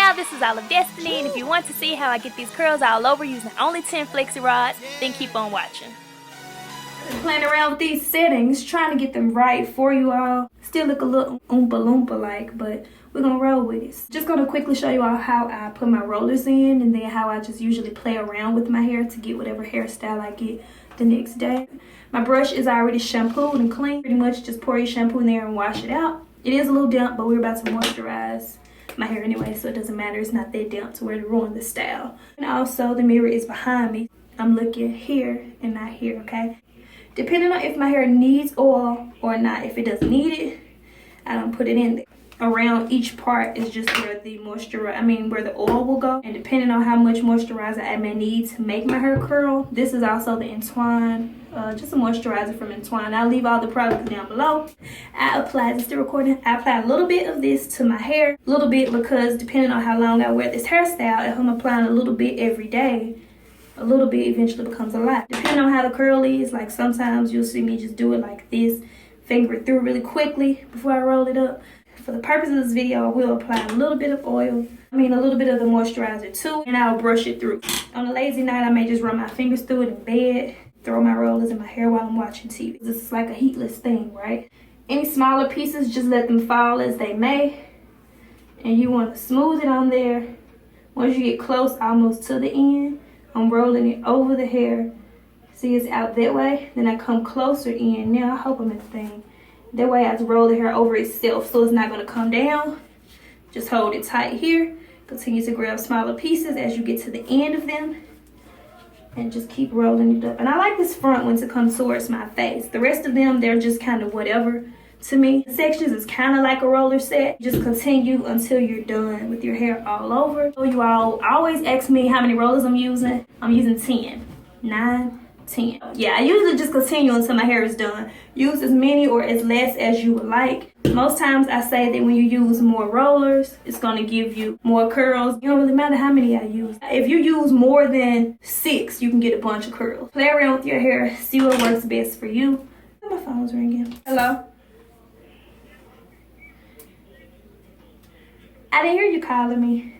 y'all, this is All of Destiny, and if you want to see how I get these curls all over using only 10 Flexi Rods, then keep on watching. Playing around with these settings, trying to get them right for you all. Still look a little oompa loompa like, but we're gonna roll with it. Just gonna quickly show you all how I put my rollers in, and then how I just usually play around with my hair to get whatever hairstyle I get the next day. My brush is already shampooed and clean. Pretty much just pour your shampoo in there and wash it out. It is a little damp, but we're about to moisturize my hair anyway, so it doesn't matter. It's not that damp to where to ruin the style. And also the mirror is behind me. I'm looking here and not here, okay? Depending on if my hair needs oil or not. If it doesn't need it, I don't put it in there. Around each part is just where the where the oil will go. And depending on how much moisturizer I may need to make my hair curl, this is also the Entwine, just a moisturizer from Entwine. I'll leave all the products down below. I apply a little bit of this to my hair. A little bit because depending on how long I wear this hairstyle, if I'm applying a little bit every day, a little bit eventually becomes a lot. Depending on how the curl is, like sometimes you'll see me just do it like this, finger it through really quickly before I roll it up. For the purpose of this video, I will apply a little bit of oil, a little bit of the moisturizer too, and I'll brush it through. On a lazy night, I may just run my fingers through it in bed, throw my rollers in my hair while I'm watching TV. This is like a heatless thing, right? Any smaller pieces, just let them fall as they may. And you want to smooth it on there. Once you get close almost to the end, I'm rolling it over the hair. See, it's out that way. Then I come closer in. Now, I hope I'm at the thing. That way I just roll the hair over itself so it's not going to come down. Just hold it tight here. Continue to grab smaller pieces as you get to the end of them. And just keep rolling it up. And I like this front one to come towards my face. The rest of them, they're just kind of whatever to me. The sections is kind of like a roller set. Just continue until you're done with your hair all over. So you all always ask me how many rollers I'm using. I'm using 10. 9, 10. Yeah, I usually just continue until my hair is done. Use as many or as less as you would like. Most times I say that when you use more rollers, it's going to give you more curls. It don't really matter how many I use. If you use more than 6, you can get a bunch of curls. Play around with your hair, see what works best for you. My phone's ringing. Hello? I didn't hear you calling me.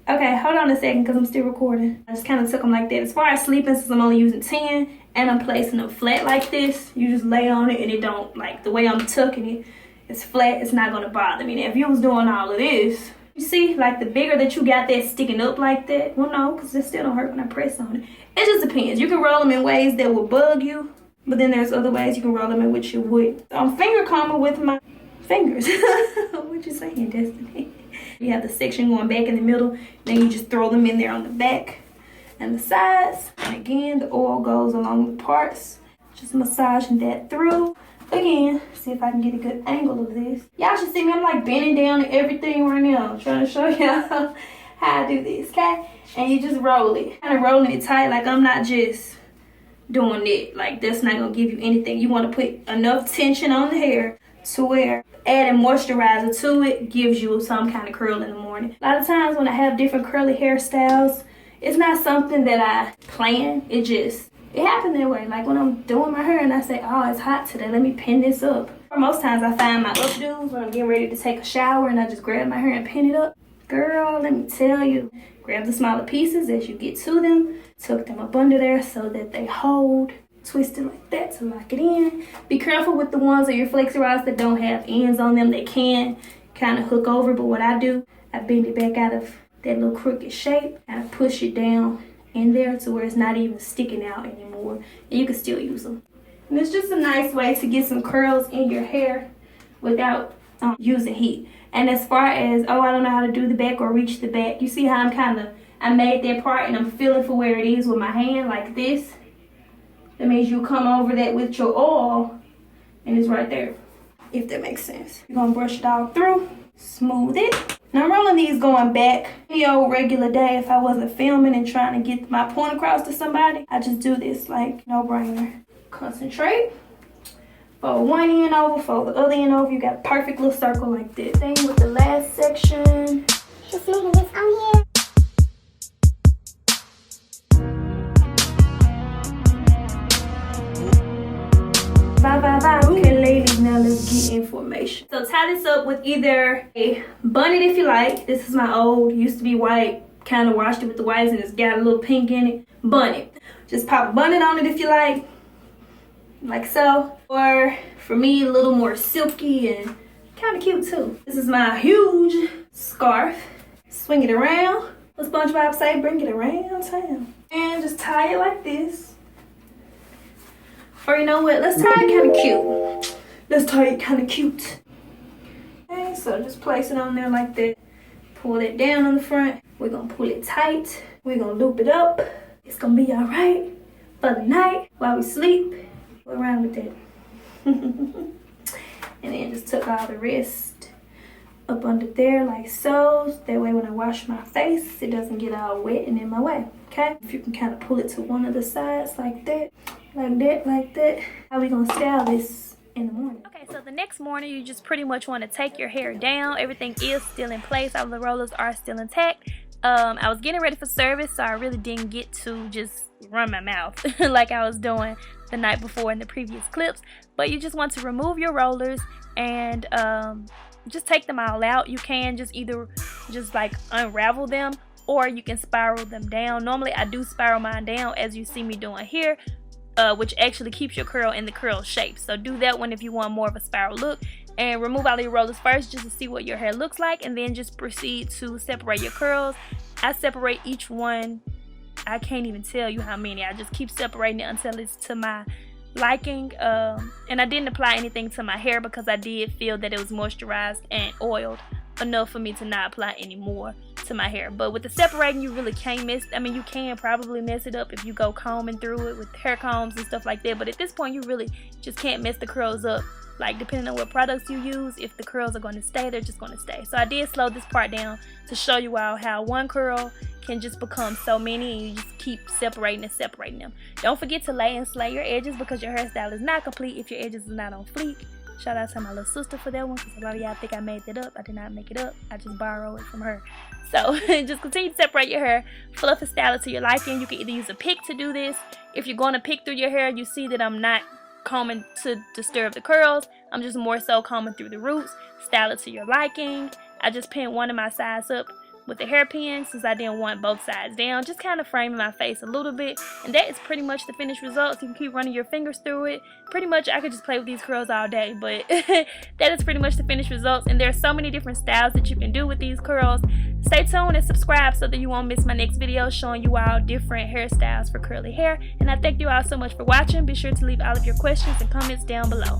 Okay, hold on a second because I'm still recording. I just kind of took them like that. As far as sleeping, since I'm only using 10 and I'm placing them flat like this, you just lay on it and it don't, like the way I'm tucking it, it's flat, it's not going to bother me. Now, if you was doing all of this, you see, like the bigger that you got that sticking up like that, well, no, because it still don't hurt when I press on it. It just depends. You can roll them in ways that will bug you, but then there's other ways you can roll them in which you wouldn't. So I'm finger combing with my fingers. What you saying, Destiny? You have the section going back in the middle, then you just throw them in there on the back and the sides. And again, the oil goes along the parts. Just massaging that through. Again, see if I can get a good angle of this. Y'all should see me, I'm like bending down and everything right now. I'm trying to show y'all how I do this, okay? And you just roll it. Kind of rolling it tight, like I'm not just doing it. Like that's not gonna give you anything. You wanna put enough tension on the hair to where adding moisturizer to it gives you some kind of curl in the morning. A lot of times when I have different curly hairstyles, it's not something that I plan. It happens that way. Like when I'm doing my hair and I say, oh, it's hot today, let me pin this up. Or most times I find my updos when I'm getting ready to take a shower and I just grab my hair and pin it up. Girl, let me tell you, grab the smaller pieces as you get to them, tuck them up under there so that they hold. Twist it like that to lock it in. Be careful with the ones of your Flexi Rods that don't have ends on them. They can kind of hook over, but what I do, I bend it back out of that little crooked shape and I push it down in there to where it's not even sticking out anymore. And you can still use them. And it's just a nice way to get some curls in your hair without using heat. And as far as, oh, I don't know how to do the back or reach the back, you see how I made that part and I'm feeling for where it is with my hand like this. That means you come over that with your oil and it's right there, if that makes sense. You're gonna brush it all through, smooth it. Now I'm rolling these going back. Any old regular day, if I wasn't filming and trying to get my point across to somebody, I just do this like no brainer. Concentrate. Fold one end over, fold the other end over. You got a perfect little circle like this. Same with the last section. Just making this on here. Bye. Okay, ladies, now let's get in for information. So tie this up with either a bonnet if you like. This is my old, used to be white, kind of washed it with the whites and it's got a little pink in it. Bonnet. Just pop a bonnet on it if you like so. Or for me, a little more silky and kind of cute too. This is my huge scarf. Swing it around. What SpongeBob say? Bring it around town. And just tie it like this. Or you know what? Let's tie it kind of cute. Let's tie it kind of cute. Okay, so just place it on there like that. Pull it down on the front. We're gonna pull it tight. We're gonna loop it up. It's gonna be all right for the night while we sleep. Go around with that. And then just took all the rest up under there like so. That way when I wash my face, it doesn't get all wet and in my way. Okay? If you can kind of pull it to one of the sides like that. Like that, like that. How we gonna style this in the morning? Okay, so the next morning you just pretty much want to take your hair down. Everything is still in place. All the rollers are still intact. I was getting ready for service, so I really didn't get to just run my mouth like I was doing the night before in the previous clips. But you just want to remove your rollers and just take them all out. You can just either just like unravel them, or you can spiral them down. Normally I do spiral mine down as you see me doing here. Which actually keeps your curl in the curl shape. So do that one if you want more of a spiral look. And remove all your rollers first just to see what your hair looks like, and then just proceed to separate your curls. I separate each one, I can't even tell you how many. I just keep separating it until it's to my liking. And I didn't apply anything to my hair because I did feel that it was moisturized and oiled enough for me to not apply any more to my hair. But with the separating, you really can't mess, I mean, you can probably mess it up if you go combing through it with hair combs and stuff like that, but at this point you really just can't mess the curls up. Like, depending on what products you use, if the curls are going to stay, they're just going to stay. So I did slow this part down to show you all how one curl can just become so many, and you just keep separating and separating them. Don't forget to lay and slay your edges, because your hairstyle is not complete if your edges are not on fleek. Shout out to my little sister for that one, because a lot of y'all think I made that up. I did not make it up. I just borrowed it from her. So just continue to separate your hair, fluff and style it to your liking. You can either use a pick to do this. If you're going to pick through your hair, you see that I'm not combing to disturb the curls. I'm just more so combing through the roots. Style it to your liking. I just pinned one of my sides up with the hairpin since I didn't want both sides down, just kind of framing my face a little bit. And that is pretty much the finished results. You can keep running your fingers through it. Pretty much I could just play with these curls all day, but that is pretty much the finished results. And there are so many different styles that you can do with these curls. Stay tuned and subscribe so that you won't miss my next video showing you all different hairstyles for curly hair. And I thank you all so much for watching. Be sure to leave all of your questions and comments down below.